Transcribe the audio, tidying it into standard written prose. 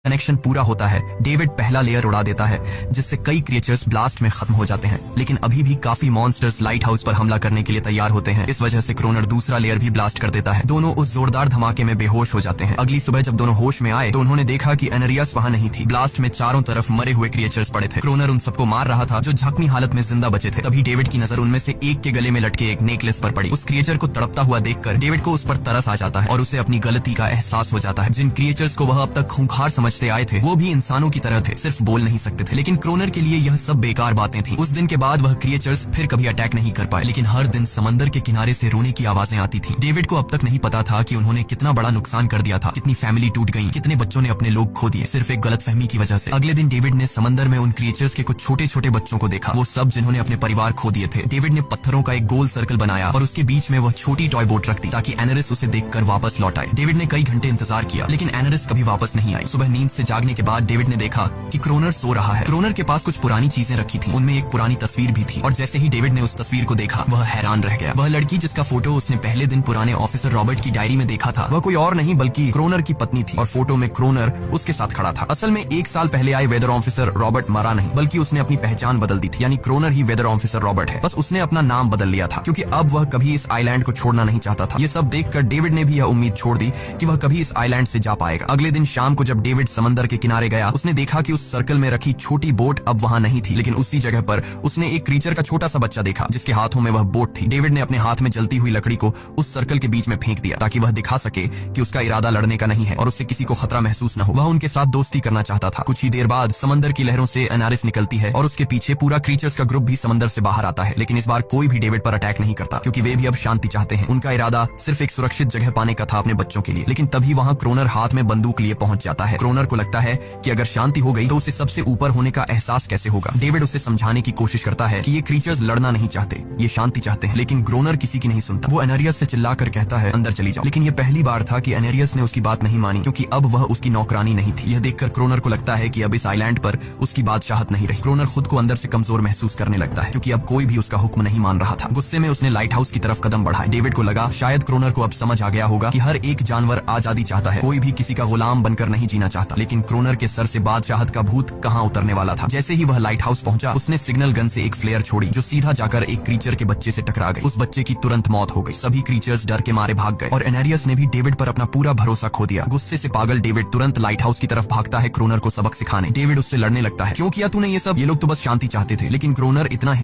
Connection पूरा होता है, डेविड पहला लेयर उड़ा देता है जिससे कई क्रिएचर्स ब्लास्ट में खत्म हो जाते हैं। लेकिन अभी भी काफी मॉन्स्टर्स लाइट हाउस पर हमला करने के लिए तैयार होते हैं। इस वजह से क्रोनर दूसरा लेयर भी ब्लास्ट कर देता है। दोनों उस जोरदार धमाके में बेहोश हो जाते हैं। अगली सुबह जब दोनों होश में आए तो उन्होंने देखा कि एनेरियस वहां नहीं थी। ब्लास्ट में चारों तरफ मरे हुए क्रिएचर्स पड़े थे। क्रोनर उन सबको मार रहा था जो जख्मी हालत में जिंदा बचे थे। तभी डेविड की नजर उनमें से एक के गले में लटके एक नेकलेस पर पड़ी। उस क्रिएचर को तड़पता हुआ देखकर डेविड को उस पर तरस आ जाता है और उसे अपनी गलती का एहसास हो जाता है। जिन क्रिएचर्स को वह अब तक खूंखार समझते आए थे वो भी इंसानों की तरह थे, सिर्फ बोल नहीं सकते थे। लेकिन क्रोनर के लिए यह सब बेकार बातें थी। उस दिन के बाद वह क्रिएचर्स फिर कभी अटैक नहीं कर पाए। लेकिन हर दिन समंदर के किनारे से रोने की आवाजें आती थी। डेविड को अब तक नहीं पता था कि उन्होंने कितना बड़ा नुकसान कर दिया था, कितनी फैमिली टूट गई, कितने बच्चों ने अपने लोग खो दिए सिर्फ एक गलतफहमी की वजह से। अगले दिन डेविड ने समंदर में उन क्रिएचर्स के कुछ छोटे छोटे बच्चों को देखा, वो सब जिन्होंने अपने परिवार खो दिए थे। डेविड ने पत्थरों का एक गोल सर्कल बनाया और उसके बीच में वह छोटी टॉय बोट रख दी ताकि एनेरिस उसे देखकर वापस लौट आए। डेविड ने कई घंटे इंतजार किया लेकिन एनेरिस कभी वापस नहीं आई। सुबह नींद से जागने के बाद डेविड ने देखा कि क्रोनर सो रहा है। क्रोनर के पास कुछ पुरानी चीजें रखी थी, उनमें एक पुरानी तस्वीर भी थी। और जैसे ही डेविड ने उस तस्वीर को देखा वह हैरान रह गया। वह लड़की जिसका फोटो उसने पहले दिन पुराने ऑफिसर रॉबर्ट की डायरी में देखा था वह कोई और नहीं बल्कि क्रोनर की पत्नी थी। और फोटो में क्रोनर उसके साथ खड़ा था। असल में 1 साल पहले आए वेदर ऑफिसर रॉबर्ट मरा नहीं बल्कि उसने अपनी पहचान बदल दी थी। यानी क्रोनर ही वेदर ऑफिसर रॉबर्ट है, बस उसने अपना नाम बदल लिया था क्योंकि अब वह कभी इस आइलैंड को छोड़ना नहीं चाहता था। ये सब देखकर डेविड ने भी यह उम्मीद छोड़ दी कि वह कभी इस आइलैंड से जा पाएगा। अगले दिन शाम को जब डेविड समंदर के किनारे गया उसने देखा कि उस सर्कल में रखी छोटी बोट अब वहां नहीं थी। लेकिन उसी जगह पर उसने एक क्रीचर का छोटा सा बच्चा देखा जिसके हाथों में वह बोट थी। डेविड ने अपने हाथ में जलती हुई लकड़ी को उस सर्कल के बीच में फेंक दिया ताकि वह दिखा सके कि उसका इरादा लड़ने का नहीं है और उससे किसी को खतरा महसूस न हो। वह उनके साथ दोस्ती करना चाहता था। कुछ ही देर बाद समंदर की लहरों से एनारिस निकलती है और उसके पीछे पूरा क्रीचर्स का ग्रुप भी समंदर से बाहर आता है। लेकिन इस बार कोई भी डेविड पर अटैक नहीं करता क्योंकि वे भी अब शांति चाहते हैं। उनका इरादा सिर्फ एक सुरक्षित जगह पाने का था अपने बच्चों के लिए। लेकिन तभी वहां क्रोनर हाथ में बंदूक लिए पहुंच जाता है। क्रोनर को लगता है कि अगर शांति हो गई तो उसे सबसे ऊपर होने का एहसास कैसे होगा। डेविड उसे समझाने की कोशिश करता है कि ये क्रीचर्स लड़ना नहीं चाहते, ये शांति चाहते हैं। लेकिन क्रोनर किसी की नहीं सुनता। वो एनेरियस से चिल्लाकर कहता है अंदर चली जाओ। लेकिन ये पहली बार था कि एनेरियस ने उसकी बात नहीं मानी क्योंकि अब वह उसकी नौकरानी नहीं थी। यह देखकर क्रोनर को लगता है कि अब इस आइलैंड पर उसकी बादशाहत नहीं रही। क्रोनर खुद को अंदर से कमजोर महसूस करने लगता है क्योंकि अब कोई भी उसका हुक्म नहीं मान रहा था। गुस्से में उसने लाइट हाउस की तरफ कदम बढ़ाए। डेविड को लगा शायद क्रोनर को अब समझ आ गया होगा कि हर एक जानवर आजादी चाहता है, कोई भी किसी का गुलाम बनकर नहीं जीना चाहता। लेकिन क्रोनर के सर से बादशाहत का भूत कहां उतरने वाला था। जैसे ही वह लाइट हाउस पहुंचा उसने सिग्नल गन से एक फ्लेयर छोड़ी जो सीधा जाकर एक क्रीचर के बच्चे से टकरा गई। उस बच्चे की तुरंत मौत हो गई। सभी क्रीचर्स डर के मारे भाग गए और एनेरियस ने भी डेविड पर अपना पूरा भरोसा खो दिया। गुस्से से पागल डेविड तुरंत लाइट हाउस की तरफ भागता है क्रोनर को सबक सिखाने। डेविड उससे लड़ने लगता है, क्यों किया तूने ये सब? ये लोग तो बस शांति चाहते थे। लेकिन क्रोनर इतना